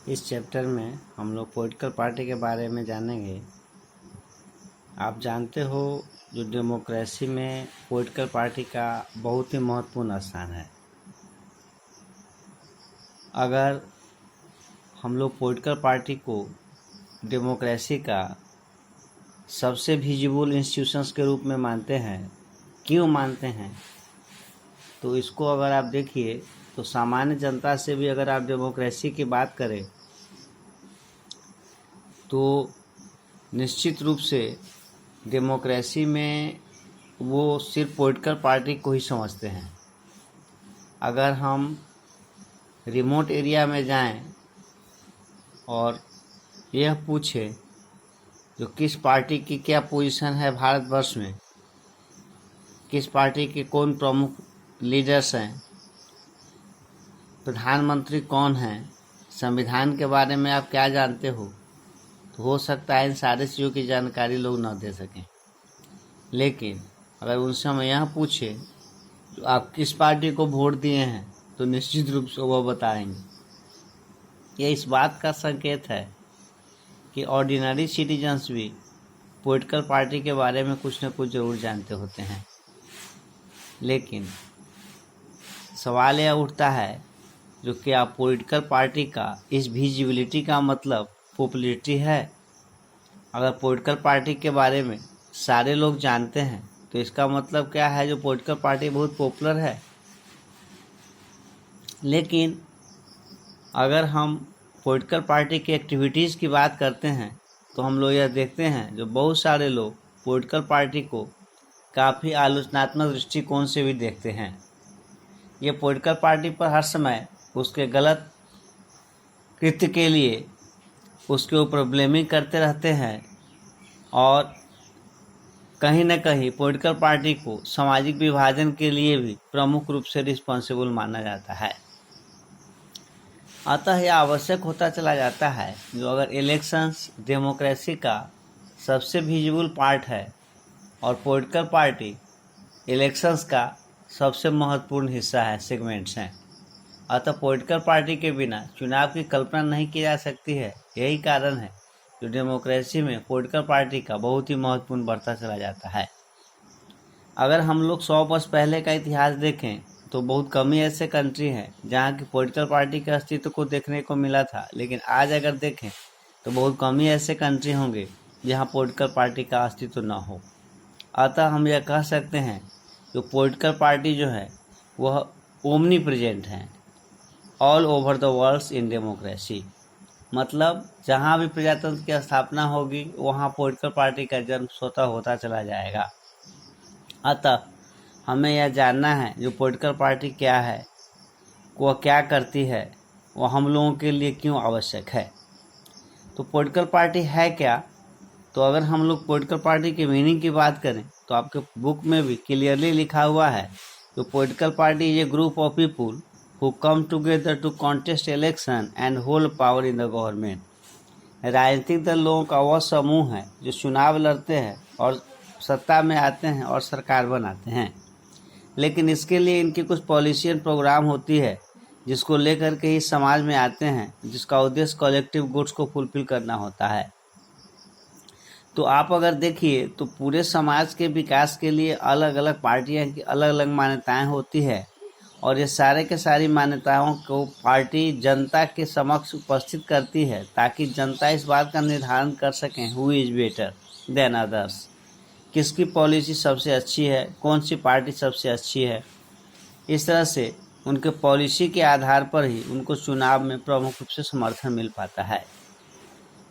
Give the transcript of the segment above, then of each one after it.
इस चैप्टर में हम लोग पॉलिटिकल पार्टी के बारे में जानेंगे। आप जानते हो जो डेमोक्रेसी में पॉलिटिकल पार्टी का बहुत ही महत्वपूर्ण स्थान है। अगर हम लोग पॉलिटिकल पार्टी को डेमोक्रेसी का सबसे विजिबल इंस्टीट्यूशंस के रूप में मानते हैं, क्यों मानते हैं? तो इसको अगर आप देखिए तो सामान्य जनता से भी अगर आप डेमोक्रेसी की बात करें तो निश्चित रूप से डेमोक्रेसी में वो सिर्फ पॉलिटिकल पार्टी को ही समझते हैं। अगर हम रिमोट एरिया में जाएं और यह पूछें जो किस पार्टी की क्या पोजीशन है भारतवर्ष में, किस पार्टी के कौन प्रमुख लीडर्स हैं, प्रधानमंत्री कौन हैं, संविधान के बारे में आप क्या जानते हो, तो हो सकता है इन सारी चीज़ों की जानकारी लोग न दे सकें। लेकिन अगर उनसे हम यह पूछे तो आप किस पार्टी को वोट दिए हैं तो निश्चित रूप से वह बताएंगे। यह इस बात का संकेत है कि ऑर्डिनरी सिटीजन्स भी पॉलिटिकल पार्टी के बारे में कुछ न कुछ ज़रूर जानते होते हैं। लेकिन सवाल यह उठता है जो क्या पॉलिटिकल पार्टी का इस विजिबिलिटी का मतलब पॉपुलैरिटी है? अगर पॉलिटिकल पार्टी के बारे में सारे लोग जानते हैं तो इसका मतलब क्या है जो पॉलिटिकल पार्टी बहुत पॉपुलर है। लेकिन अगर हम पॉलिटिकल पार्टी की एक्टिविटीज़ की बात करते हैं तो हम लोग यह देखते हैं जो बहुत सारे लोग पॉलिटिकल पार्टी को काफ़ी आलोचनात्मक दृष्टिकोण से भी देखते हैं। ये पॉलिटिकल पार्टी पर हर समय उसके गलत कृत्य के लिए उसके ऊपर ब्लेमिंग करते रहते हैं और कहीं न कहीं पॉलिटिकल पार्टी को सामाजिक विभाजन के लिए भी प्रमुख रूप से रिस्पॉन्सिबल माना जाता है। अतः यह आवश्यक होता चला जाता है जो अगर इलेक्शंस डेमोक्रेसी का सबसे विजिबल पार्ट है और पॉलिटिकल पार्टी इलेक्शंस का सबसे महत्वपूर्ण हिस्सा है, सेगमेंट्स हैं, अतः पॉलिटिकल पार्टी के बिना चुनाव की कल्पना नहीं की जा सकती है। यही कारण है जो डेमोक्रेसी में पॉलिटिकल पार्टी का बहुत ही महत्वपूर्ण बढ़ता चला जाता है। अगर हम लोग 100 वर्ष पहले का इतिहास देखें तो बहुत कम ही ऐसे कंट्री हैं जहां की पॉलिटिकल पार्टी के अस्तित्व को देखने को मिला था। लेकिन आज अगर देखें तो बहुत कम ही ऐसे कंट्री होंगे जहां पॉलिटिकल पार्टी का अस्तित्व न हो। अतः हम यह कह सकते हैं जो पॉलिटिकल पार्टी जो है वह ओमनी प्रेजेंट है all over the world in democracy. मतलब जहाँ भी प्रजातंत्र की स्थापना होगी वहाँ पॉलिटिकल पार्टी का जन्म स्वतः होता चला जाएगा। अतः हमें यह जानना है जो पॉलिटिकल पार्टी क्या है, वह क्या करती है, वह हम लोगों के लिए क्यों आवश्यक है। तो पॉलिटिकल पार्टी है क्या? तो अगर हम लोग पॉलिटिकल पार्टी की मीनिंग की बात करें तो आपके बुक में भी क्लियरली लिखा हुआ है तो political party is a group of people who come together to contest election and hold power in the government। राजनीतिक दल लोगों का वह समूह है जो चुनाव लड़ते हैं और सत्ता में आते हैं और सरकार बनाते हैं। लेकिन इसके लिए इनकी कुछ पॉलिसी एंड प्रोग्राम होती है जिसको लेकर के ही समाज में आते हैं, जिसका उद्देश्य कलेक्टिव गुड्स को फुलफिल करना होता है। तो आप अगर देखिए तो पूरे समाज के विकास के लिए अलग अलग पार्टियां की अलग अलग मान्यताएं होती है और ये सारे के सारी मान्यताओं को पार्टी जनता के समक्ष उपस्थित करती है ताकि जनता इस बात का निर्धारण कर सकें who is better than others, किसकी पॉलिसी सबसे अच्छी है, कौन सी पार्टी सबसे अच्छी है। इस तरह से उनके पॉलिसी के आधार पर ही उनको चुनाव में प्रमुख रूप से समर्थन मिल पाता है।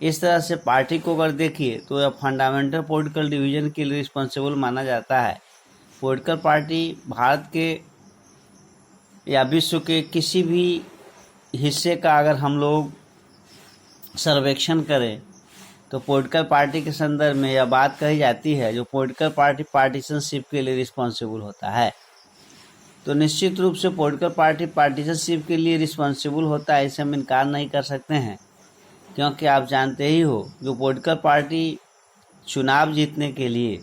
इस तरह से पार्टी को अगर देखिए तो यह फंडामेंटल पॉलिटिकल डिवीजन के लिए रिस्पॉन्सिबल माना जाता है। पॉलिटिकल पार्टी भारत के या विश्व के किसी भी हिस्से का अगर हम लोग सर्वेक्षण करें तो पॉलिटिकल पार्टी के संदर्भ में यह बात कही जाती है जो पॉलिटिकल पार्टी पार्टीशनशिप के लिए रिस्पॉन्सिबल होता है। तो निश्चित रूप से पॉलिटिकल पार्टी पार्टीशनशिप के लिए रिस्पॉन्सिबल होता है, इसे हम इनकार नहीं कर सकते हैं, क्योंकि आप जानते ही हो जो पॉलिटिकल पार्टी चुनाव जीतने के लिए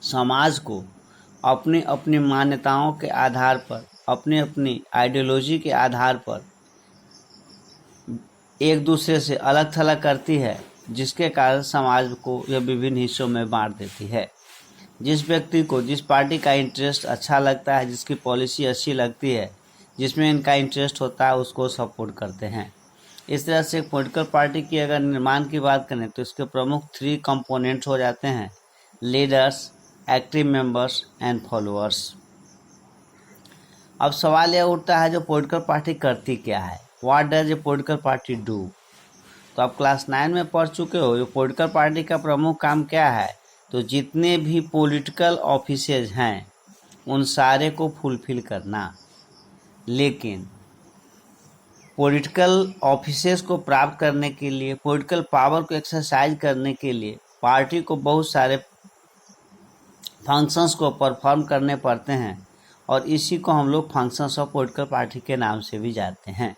समाज को अपनी अपनी मान्यताओं के आधार पर, अपनी अपनी आइडियोलॉजी के आधार पर एक दूसरे से अलग थलग करती है, जिसके कारण समाज को यह विभिन्न हिस्सों में बांट देती है। जिस व्यक्ति को जिस पार्टी का इंटरेस्ट अच्छा लगता है, जिसकी पॉलिसी अच्छी लगती है, जिसमें इनका इंटरेस्ट होता है, उसको सपोर्ट करते हैं। इस तरह से पॉलिटिकल पार्टी की अगर निर्माण की बात करें तो इसके प्रमुख 3 कंपोनेंट्स हो जाते हैं: leaders, active members and followers. अब सवाल यह उठता है, जो पॉलिटिकल पार्टी करती क्या है? What does a political party do? तो आप क्लास 9 में पढ़ चुके हो। जो पॉलिटिकल पार्टी का प्रमुख काम क्या है? तो जितने भी पॉलिटिकल ऑफिसेज हैं उन सारे को फुलफिल करना। लेकिन पॉलिटिकल ऑफिसेज को प्राप्त करने के लिए, पॉलिटिकल पावर को एक्सरसाइज करने के लिए पार्टी को बहुत सारे फंक्शंस को परफॉर्म करने पड़ते हैं, और इसी को हम लोग फंक्शंस ऑफ पॉलिटिकल पार्टी के नाम से भी जानते हैं।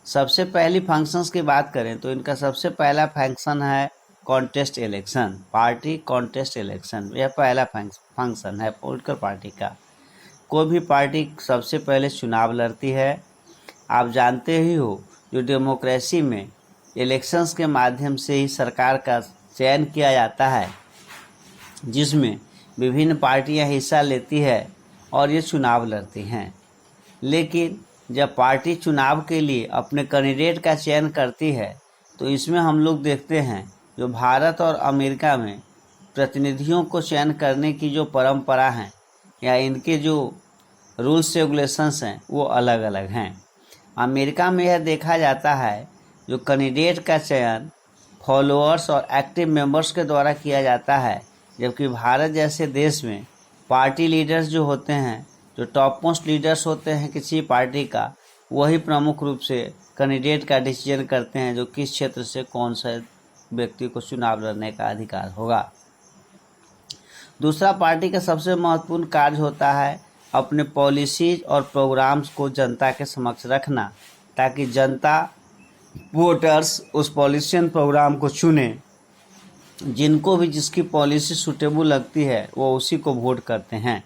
सबसे पहली फंक्शंस की बात करें तो इनका सबसे पहला फंक्शन है contest election. Party contest election, यह पहला फंक्शन है पॉलिटिकल पार्टी का। कोई भी पार्टी सबसे पहले चुनाव लड़ती है। आप जानते ही हो, जो डेमोक्रेसी में इलेक्शंस के माध्यम से ही सरकार का चयन किया जाता है, जिसमें विभिन्न पार्टियां हिस्सा लेती है और ये चुनाव लड़ती हैं। लेकिन जब पार्टी चुनाव के लिए अपने कैंडिडेट का चयन करती है तो इसमें हम लोग देखते हैं, जो भारत और अमेरिका में प्रतिनिधियों को चयन करने की जो परंपरा है या इनके जो रूल्स रेगुलेशंस हैं वो अलग अलग हैं। अमेरिका में यह देखा जाता है, जो कैंडिडेट का चयन फॉलोअर्स और एक्टिव मेंबर्स के द्वारा किया जाता है, जबकि भारत जैसे देश में पार्टी लीडर्स जो होते हैं, जो टॉप मोस्ट लीडर्स होते हैं किसी पार्टी का, वही प्रमुख रूप से कैंडिडेट का डिसीजन करते हैं, जो किस क्षेत्र से कौन सा व्यक्ति को चुनाव लड़ने का अधिकार होगा। दूसरा, पार्टी का सबसे महत्वपूर्ण कार्य होता है अपने पॉलिसीज और प्रोग्राम्स को जनता के समक्ष रखना, ताकि जनता, वोटर्स उस पॉलिसी एंड प्रोग्राम को चुने। जिनको भी जिसकी पॉलिसी सूटेबल लगती है वो उसी को वोट करते हैं।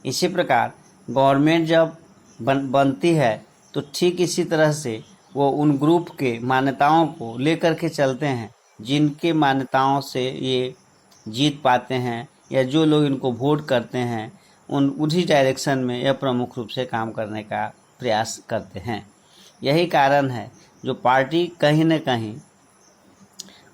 इसी प्रकार गवर्नमेंट जब बनती है तो ठीक इसी तरह से वो उन ग्रुप के मान्यताओं को लेकर के चलते हैं, जिनके मान्यताओं से ये जीत पाते हैं, या जो लोग इनको वोट करते हैं उसी डायरेक्शन में यह प्रमुख रूप से काम करने का प्रयास करते हैं। यही कारण है जो पार्टी कहीं न कहीं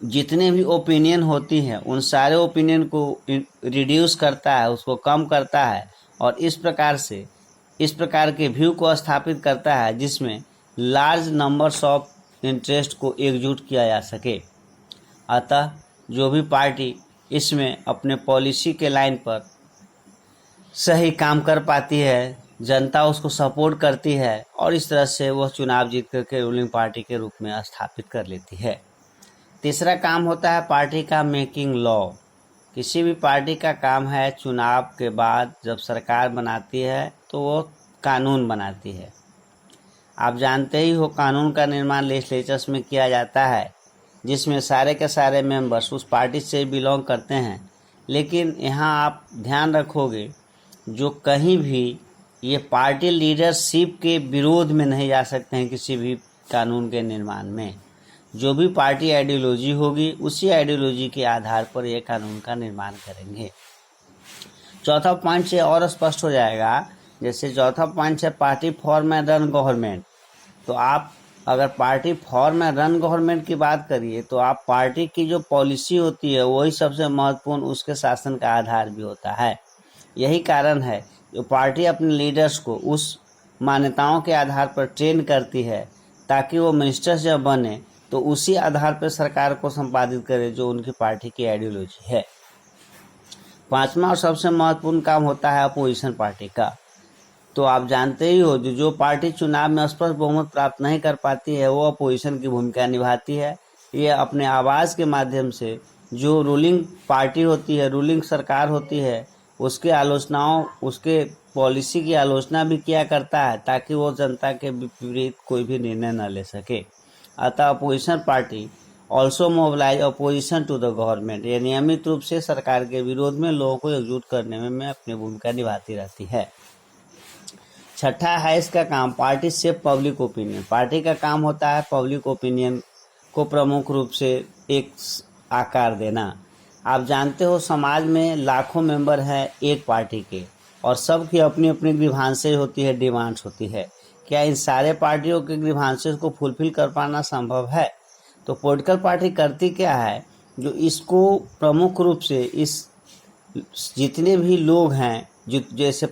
जितने भी ओपिनियन होती है उन सारे ओपिनियन को रिड्यूस करता है, उसको कम करता है, और इस प्रकार के व्यू को स्थापित करता है जिसमें लार्ज नंबर्स ऑफ इंटरेस्ट को एकजुट किया जा सके। अतः जो भी पार्टी इसमें अपने पॉलिसी के लाइन पर सही काम कर पाती है, जनता उसको सपोर्ट करती है, और इस तरह से वह चुनाव जीत करके रूलिंग पार्टी के रूप में स्थापित कर लेती है। तीसरा काम होता है पार्टी का मेकिंग लॉ। किसी भी पार्टी का काम है चुनाव के बाद जब सरकार बनाती है तो वो कानून बनाती है। आप जानते ही हो, कानून का निर्माण लेजिस्लेचर्स में किया जाता है, जिसमें सारे के सारे मेंबर्स उस पार्टी से बिलोंग करते हैं। लेकिन यहाँ आप ध्यान रखोगे, जो कहीं भी ये पार्टी लीडरशिप के विरोध में नहीं जा सकते हैं किसी भी कानून के निर्माण में। जो भी पार्टी आइडियोलॉजी होगी उसी आइडियोलॉजी के आधार पर यह कानून का निर्माण करेंगे। चौथा पॉइंट से और स्पष्ट हो जाएगा। जैसे चौथा पॉइंट है party form and run government. तो आप अगर party form and run government की बात करिए तो आप पार्टी की जो पॉलिसी होती है वही सबसे महत्वपूर्ण उसके शासन का आधार भी होता है। यही कारण है जो पार्टी अपने लीडर्स को उस मान्यताओं के आधार पर ट्रेन करती है, ताकि वो मिनिस्टर्स जब बने तो उसी आधार पर सरकार को संपादित करे जो उनकी पार्टी की आइडियोलॉजी है। पांचवा और सबसे महत्वपूर्ण काम होता है अपोजिशन पार्टी का। तो आप जानते ही हो, जो पार्टी चुनाव में स्पष्ट बहुमत प्राप्त नहीं कर पाती है वो अपोजिशन की भूमिका निभाती है। ये अपने आवाज़ के माध्यम से जो रूलिंग पार्टी होती है, रूलिंग सरकार होती है, उसके आलोचनाओं, उसके पॉलिसी की आलोचना भी किया करता है, ताकि वो जनता के विपरीत कोई भी निर्णय न ले सके। अतः opposition party also mobilise opposition to the government. ये नियमित रूप से सरकार के विरोध में लोगों को एकजुट करने में अपनी भूमिका निभाती रहती है। छठा है इसका काम पार्टी से पब्लिक ओपिनियन। पार्टी का काम होता है पब्लिक ओपिनियन को प्रमुख रूप से एक आकार देना। आप जानते हो समाज में लाखों मेंबर हैं एक पार्टी के और सबकी अपनी अपनी ग्रीवांसेस होती है, डिमांड्स होती है। क्या इन सारे पार्टियों के ग्रीवांसेस को फुलफिल कर पाना संभव है? तो पॉलिटिकल पार्टी करती क्या है, जो इसको प्रमुख रूप से इस जितने भी लोग हैं जो जैसे